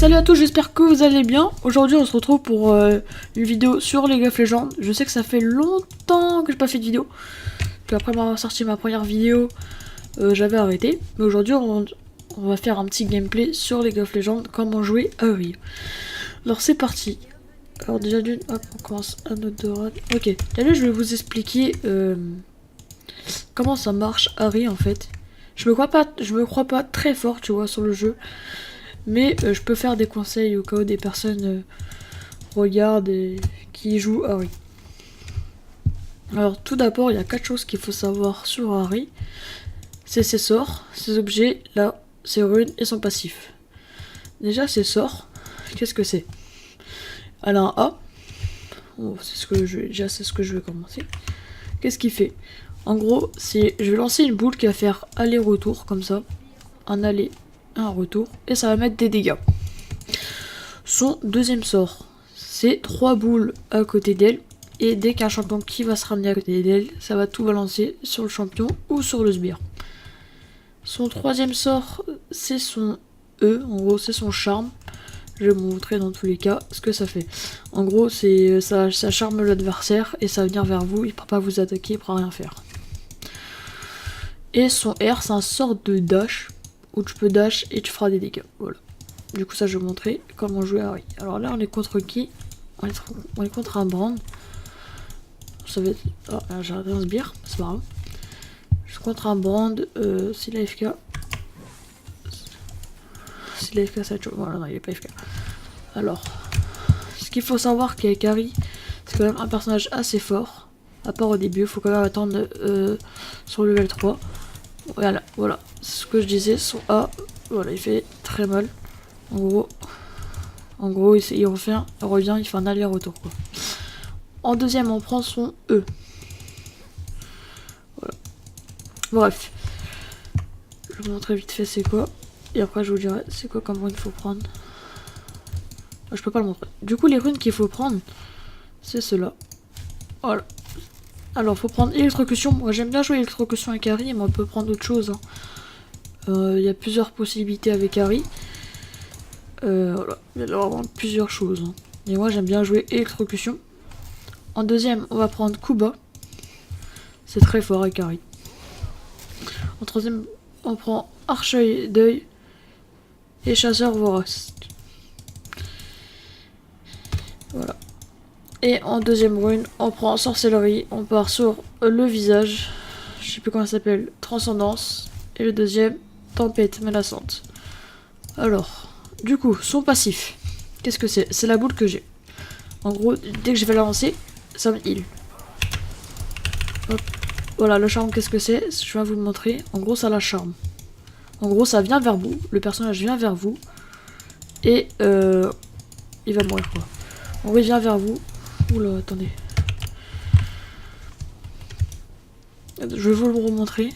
Salut à tous, j'espère que vous allez bien. Aujourd'hui on se retrouve pour une vidéo sur League of Legends. Je sais que ça fait longtemps que j'ai pas fait de vidéo. Puis après m'avoir sorti ma première vidéo, j'avais arrêté. Mais aujourd'hui on va faire un petit gameplay sur League of Legends, comment jouer Ahri. Alors c'est parti. Alors déjà d'une, hop, on commence un autre de run. Ok, déjà je vais vous expliquer comment ça marche Ahri en fait. Je me crois pas très fort, tu vois, sur le jeu. Mais je peux faire des conseils au cas où des personnes regardent et qui jouent Ahri. Alors tout d'abord, il y a 4 choses qu'il faut savoir sur Ahri. C'est ses sorts, ses objets, là, ses runes et son passif. Déjà ses sorts, qu'est-ce que c'est? Elle a un A. Oh, c'est ce que je vais commencer. Qu'est-ce qu'il fait? En gros, je vais lancer une boule qui va faire aller-retour comme ça. Un aller, un retour, et ça va mettre des dégâts. Son deuxième sort, c'est 3 boules à côté d'elle, et dès qu'un champion qui va se ramener à côté d'elle, ça va tout balancer sur le champion ou sur le sbire. Son troisième sort, c'est son E, en gros c'est son charme. Je vais vous montrer dans tous les cas ce que ça fait. En gros, ça charme l'adversaire et ça va venir vers vous, il ne pourra pas vous attaquer, il ne pourra rien faire. Et son R, c'est un sort de dash, où tu peux dash et tu feras des dégâts. Voilà. Du coup, ça, je vais vous montrer comment jouer à Ahri. Alors là, on est contre qui? On est contre un brand. Ça va être... Oh, j'ai raté un sbire, c'est pas grave. Je suis contre un brand. S'il a AFK... S'il a AFK, ça va être chaud. Voilà, non, il est pas AFK. Alors, ce qu'il faut savoir qu'avec Ahri, c'est quand même un personnage assez fort. À part au début, il faut quand même attendre sur le level 3. Voilà, c'est ce que je disais, son A, voilà, il fait très mal. En gros, il revient, il fait un aller-retour, quoi. En deuxième, on prend son E. Voilà. Bref. Je vais vous montrer vite fait c'est quoi. Et après, je vous dirai c'est quoi comme rune il faut prendre. Je peux pas le montrer. Du coup, les runes qu'il faut prendre, c'est ceux-là. Voilà. Alors, faut prendre électrocution. Moi, j'aime bien jouer électrocution avec Ahri, mais on peut prendre autre chose. Il y a plusieurs possibilités avec Ahri. Voilà, il y a vraiment plusieurs choses. Et moi, j'aime bien jouer électrocution. En deuxième, on va prendre Kuba. C'est très fort avec Ahri. En troisième, on prend Archeuil d'œil et Chasseur vorace. Voilà. Et en deuxième rune, on prend sorcellerie, on part sur le visage, je sais plus comment ça s'appelle, transcendance, et le deuxième, tempête menaçante. Alors, du coup, son passif, qu'est-ce que c'est? C'est la boule que j'ai. En gros, dès que je vais la lancer, ça me heal. Hop. Voilà, le charme, qu'est-ce que c'est? Je vais vous le montrer. En gros, ça la charme. En gros, ça vient vers vous, le personnage vient vers vous, et il va mourir, quoi. En gros, il vient vers vous. Oula, attendez. Je vais vous le remontrer.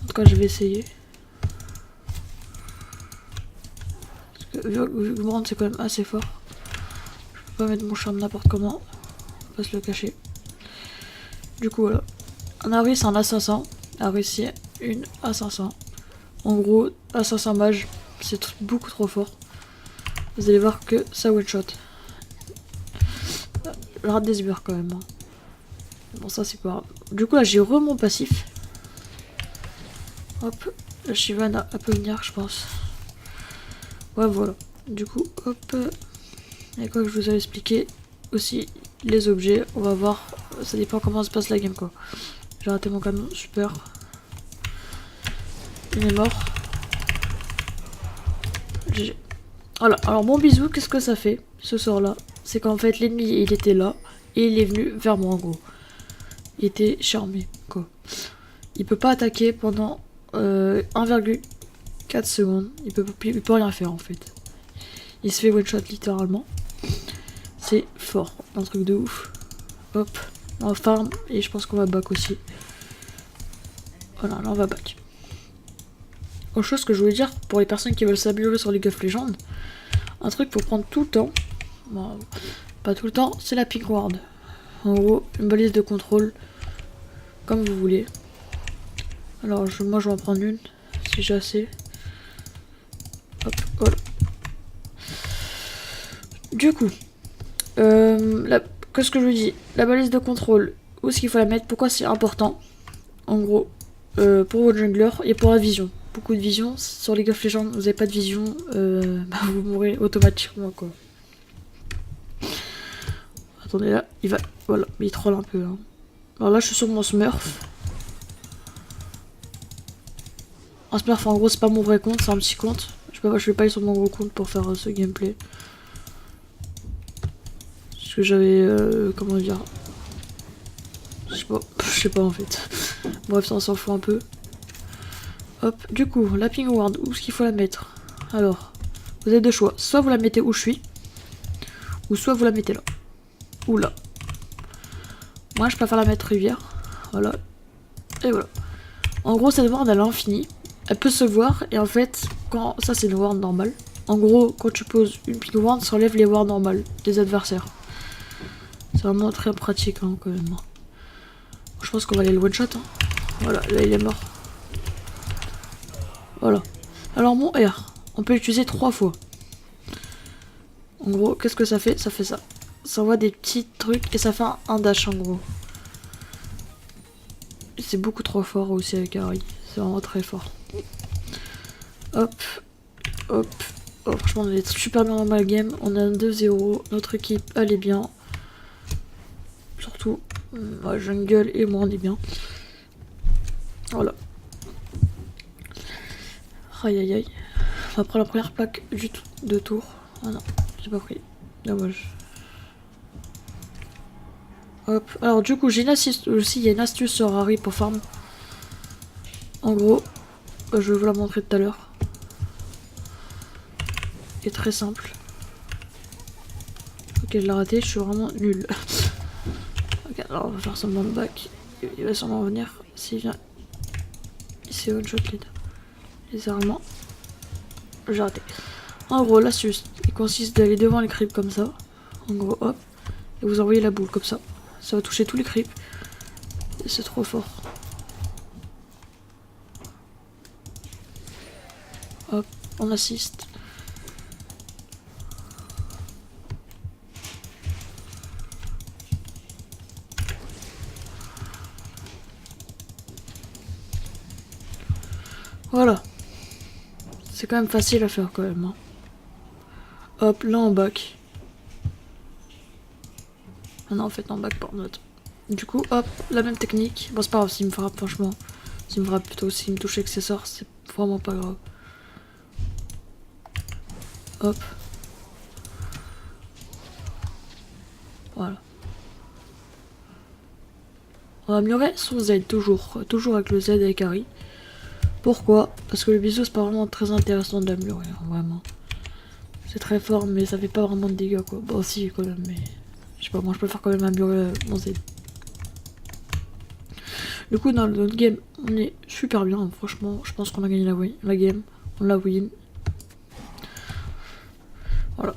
En tout cas, je vais essayer. Parce que vu que Brand, c'est quand même assez fort. Je peux pas mettre mon charme n'importe comment. On va pas se le cacher. Du coup, voilà. Un Ahri, c'est un assassin. Ahri, c'est une assassin. En gros, assassin mage, c'est beaucoup trop fort. Vous allez voir que ça one shot. Je rate des sbires quand même. Hein. Bon, ça c'est pas grave. Du coup, là j'ai mon passif. Hop, la Shyvana peut venir, je pense. Ouais, voilà. Du coup, hop. Et quoi que je vous avais expliqué aussi les objets. On va voir. Ça dépend comment se passe la game, quoi. J'ai raté mon canon, super. Il est mort. GG. Voilà, alors mon bisou, qu'est-ce que ça fait, ce sort là? C'est qu'en fait l'ennemi il était là et il est venu vers moi en gros. Il était charmé quoi. Il peut pas attaquer pendant 1,4 secondes. Il peut rien faire en fait. Il se fait one shot littéralement. C'est fort, un truc de ouf. Hop, on farm et je pense qu'on va back aussi. Voilà, là on va back. Autre chose que je voulais dire pour les personnes qui veulent s'améliorer sur League of Legends, un truc pour prendre tout le temps, bon, pas tout le temps, c'est la pink ward. En gros, une balise de contrôle, comme vous voulez. Alors moi je vais en prendre une, si j'ai assez. Hop, voilà. Du coup, qu'est-ce que je vous dis? La balise de contrôle, où est-ce qu'il faut la mettre? Pourquoi c'est important? En gros, pour votre jungler et pour la vision. Beaucoup de vision. Sur League of Legends, vous n'avez pas de vision, bah vous mourrez automatiquement, quoi. Attendez, là, il va... Voilà, mais il troll un peu, hein. Alors là, je suis sur mon Smurf. Un Smurf, en gros, c'est pas mon vrai compte, c'est un petit compte. Je vais pas aller sur mon gros compte pour faire ce gameplay. Parce que j'avais... comment dire... Je sais pas en fait. Bref, ça on s'en fout un peu. Hop, du coup, la ping ward, où est-ce qu'il faut la mettre? Alors, vous avez deux choix. Soit vous la mettez où je suis, ou soit vous la mettez là. Ou là. Moi, je préfère la mettre rivière. Voilà. Et voilà. En gros, cette ward, elle est infinie. Elle peut se voir, et en fait, quand... Ça, c'est une ward normale. En gros, quand tu poses une ping ward, ça enlève les wards normales des adversaires. C'est vraiment très pratique, hein, quand même. Je pense qu'on va aller le one-shot. Hein. Voilà, là, il est mort. Voilà. Alors, mon R, on peut l'utiliser 3 fois. En gros, qu'est-ce que ça fait? Ça fait ça. Ça envoie des petits trucs et ça fait un dash, en gros. C'est beaucoup trop fort aussi avec Harry. C'est vraiment très fort. Hop. Hop. Oh, franchement, on est super bien dans ma game. On a 2-0. Notre équipe, elle est bien. Surtout, Jungle et moi, on est bien. Voilà. Aïe aïe aïe. On va prendre la première plaque de tour. Ah non, j'ai pas pris. Dommage. Hop. Alors du coup, j'ai une astuce aussi. Il y a une astuce sur Harry pour farm. En gros, je vais vous la montrer tout à l'heure. C'est très simple. Ok, je l'ai raté. Je suis vraiment nul. Ok, alors on va faire semblant de back. Il va sûrement venir. S'il vient, c'est one shot lead. Littéralement. J'ai raté. En gros, l'astuce, il consiste d'aller devant les creeps comme ça. En gros, hop. Et vous envoyez la boule comme ça. Ça va toucher tous les creeps. Et c'est trop fort. Hop, on assiste. Voilà. C'est quand même facile à faire quand même. Hein. Hop, là on back. Ah non, en fait, on back par note. Du coup, hop, la même technique. Bon, c'est pas grave s'il me frappe, franchement. S'il me frappe plutôt, s'il me touche avec ses sorts, c'est vraiment pas grave. Hop. Voilà. On va améliorer son Z, toujours. Toujours avec le Z avec Harry. Pourquoi? Parce que le bisou, c'est pas vraiment très intéressant d'améliorer, hein, vraiment. C'est très fort, mais ça fait pas vraiment de dégâts, quoi. Bon, si, quand même, mais... Je sais pas, moi, je préfère quand même améliorer mon Z. Du coup, dans notre game, on est super bien, franchement. Je pense qu'on a gagné la game. On l'a win. Voilà.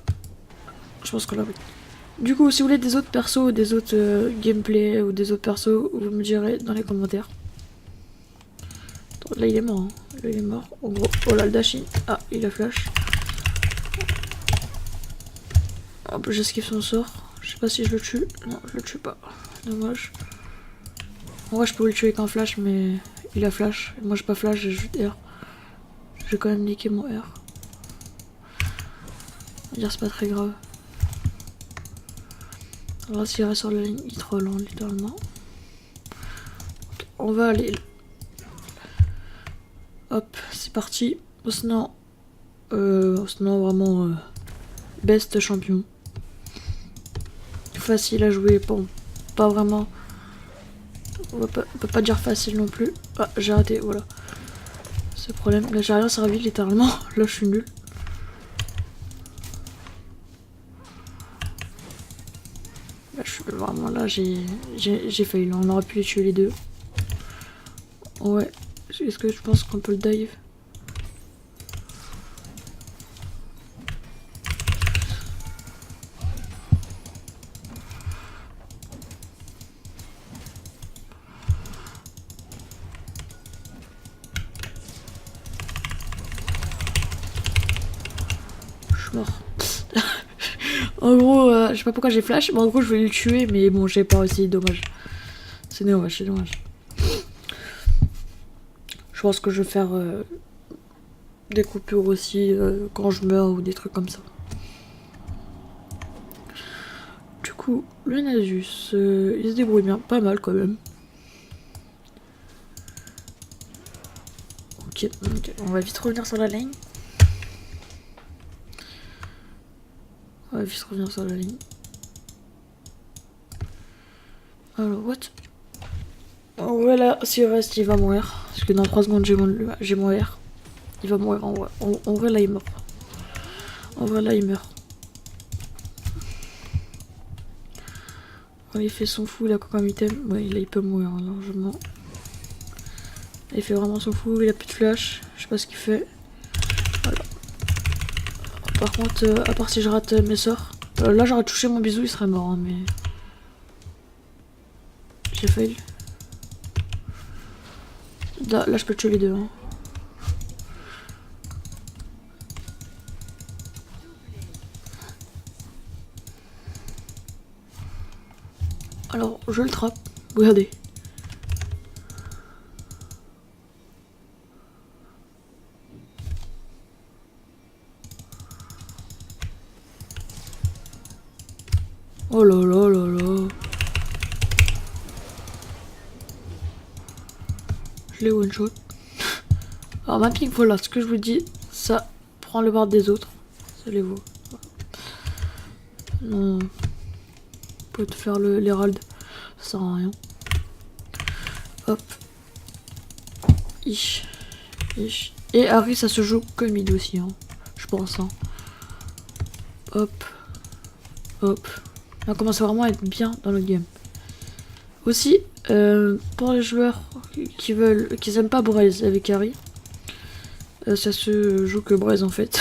Je pense qu'on l'a win. Du coup, si vous voulez des autres persos, des autres gameplay ou des autres persos, vous me direz dans les commentaires. Là, il est mort. Hein. Là, il est mort. En gros, oh là, le dashi. Ah, il a flash. Hop, j'esquive son sort. Je sais pas si je le tue. Non, je le tue pas. Dommage. En vrai, je pourrais le tuer avec un flash, mais il a flash. Moi, j'ai pas flash, j'ai juste R. Je vais quand même niquer mon R. On va dire c'est pas très grave. Alors, s'il reste sur la ligne, il troll, hein, littéralement. On va aller. Hop, c'est parti. Osnan, vraiment best champion. Facile à jouer, bon, pas vraiment. On peut pas dire facile non plus. Ah, j'ai raté, voilà. C'est le problème. Là, j'ai rien servi, littéralement. Là, je suis nul. Là, je suis vraiment là, j'ai failli. On aurait pu les tuer les deux. Ouais. Est-ce que je pense qu'on peut le dive? Mort. En gros, je sais pas pourquoi j'ai flash, mais en gros je voulais le tuer, mais bon j'ai pas réussi, dommage. C'est dommage, c'est dommage. Je pense que je vais faire des coupures aussi quand je meurs ou des trucs comme ça. Du coup, le Nasus, il se débrouille bien, pas mal quand même. Ok, on va vite revenir sur la ligne. On va vite revenir sur la ligne. Alors, what? En vrai, là, s'il reste, il va mourir. Parce que dans 3 secondes, j'ai mon R. Il va mourir en vrai. En vrai, là, il meurt. En vrai, là, il meurt. Quand il fait son fou, il a quoi comme item? Ouais, là, il peut mourir largement. Il fait vraiment son fou, il a plus de flash. Je sais pas ce qu'il fait. Voilà. Par contre, à part si je rate mes sorts. Là, j'aurais touché mon bisou, il serait mort, hein, mais. J'ai fail. Là, je peux tuer les deux. Hein. Alors, je le trappe. Regardez. Oh là là là là. Je l'ai one shot. Alors ma pique, voilà, ce que je vous dis, ça prend le bord des autres. Ça les vaut. Non. Vous pouvez te faire l'hérald. Ça sert à rien. Hop. Ish. Ish. Et Harry, ça se joue comme mid aussi, hein. Je pense. Hein. Hop. Hop. On commence vraiment à être bien dans le game. Aussi, pour les joueurs qui aiment pas Braise avec Harry, ça se joue que Braise en fait.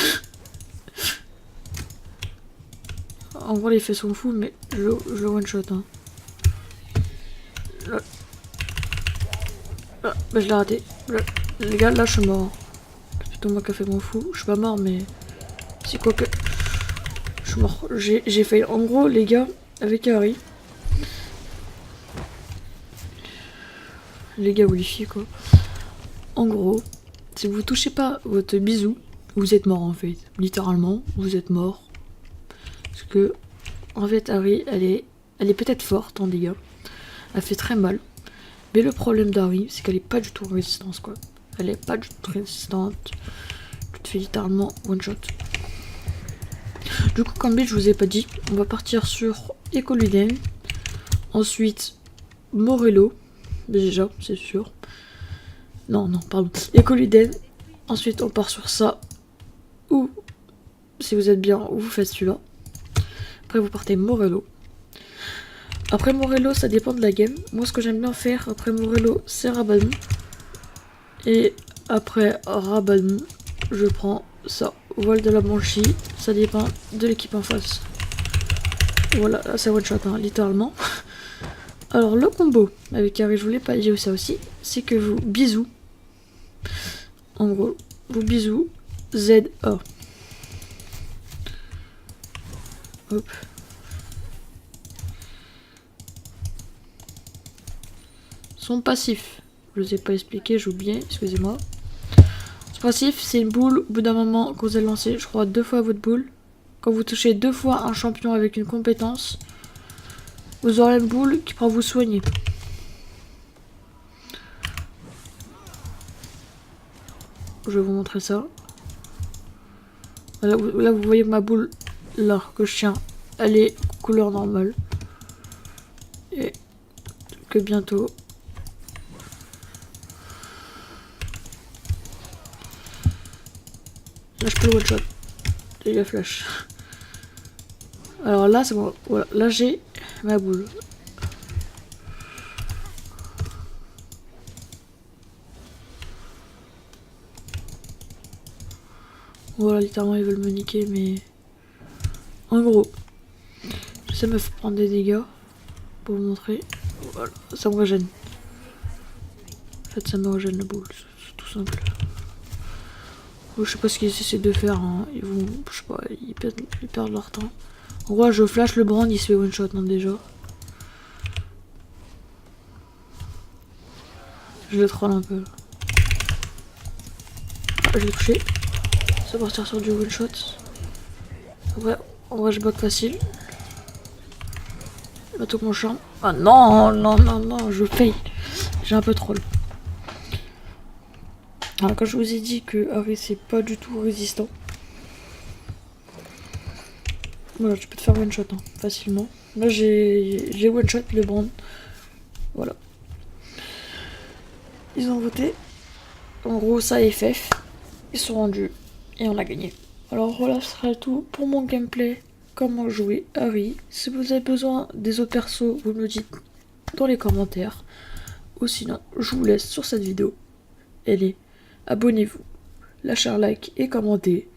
En gros, les faits sont fous, mais je one shot. Hein. Là. Là. Bah, je l'ai raté. Là. Les gars, là je suis mort. C'est plutôt moi qui a fait mon fou. Je suis pas mort, mais c'est quoi que. Je suis mort. J'ai failli. En gros, les gars, avec Harry. Les gars ou les filles, quoi. En gros, si vous touchez pas votre bisou, vous êtes mort en fait. Littéralement, vous êtes mort. Parce que, en fait, Harry, elle est peut-être forte en dégâts. Elle fait très mal. Mais le problème d'Harry, c'est qu'elle est pas du tout résistante, quoi. Elle est pas du tout résistante. Tu te fais littéralement one shot. Du coup, comme je vous ai pas dit, on va partir sur Ecoluden. Ensuite, Morello. Déjà, c'est sûr. Non, pardon. Ecoluden. Ensuite, on part sur ça. Ou, si vous êtes bien, vous faites celui-là. Après, vous partez Morello. Après Morello, ça dépend de la game. Moi, ce que j'aime bien faire après Morello, c'est Rabadon. Et après Rabadon, je prends ça. Voile de la Banshee. Ça dépend de l'équipe en face. Voilà, c'est one shot, hein, littéralement. Alors, le combo avec Harry, je voulais pas dire ça aussi. C'est que vous bisous. En gros, vous bisous. ZA. Hop. Son passif, je ne vous ai pas expliqué, j'ai oublié, excusez-moi. Son passif, c'est une boule, au bout d'un moment, quand vous allez lancer, je crois, 2 fois votre boule. Quand vous touchez 2 fois un champion avec une compétence, vous aurez une boule qui pourra vous soigner. Je vais vous montrer ça. Là, vous voyez ma boule, là, que je tiens, elle est couleur normale. Et que bientôt... Là, je peux le one shot. Et la flash. Alors là, c'est bon. Voilà. Là, j'ai ma boule. Voilà, littéralement, ils veulent me niquer, mais... En gros, ça me fait prendre des dégâts. Pour vous montrer. Voilà, ça me régène. En fait, ça me régène la boule. C'est tout simple. Je sais pas ce qu'ils essaient de faire, hein. Ils vont, je sais pas, ils perdent leur temps. En gros, je flash le brand, il se fait one shot, hein, déjà. Je le troll un peu. Ah, je l'ai touché. Ça va partir sur du one shot. Ouais, en vrai, je bug facile. Il va tout mon charme. Ah non, non, non, non, je paye. J'ai un peu troll. Alors, quand je vous ai dit que Harry c'est pas du tout résistant. Voilà, tu peux te faire one shot, hein, facilement. Là, j'ai one shot le brand. Voilà. Ils ont voté. En gros, ça FF. Ils sont rendus. Et on a gagné. Alors voilà, ce sera tout pour mon gameplay. Comment jouer Harry. Si vous avez besoin des autres persos, vous me le dites dans les commentaires. Ou sinon, je vous laisse sur cette vidéo. Allez, abonnez-vous, lâchez un like et commentez.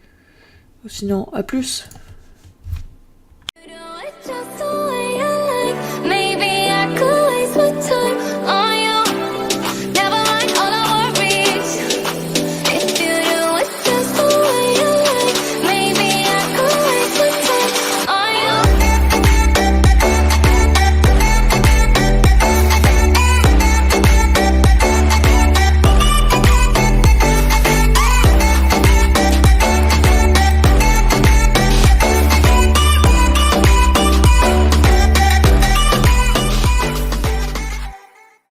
Ou sinon, à plus.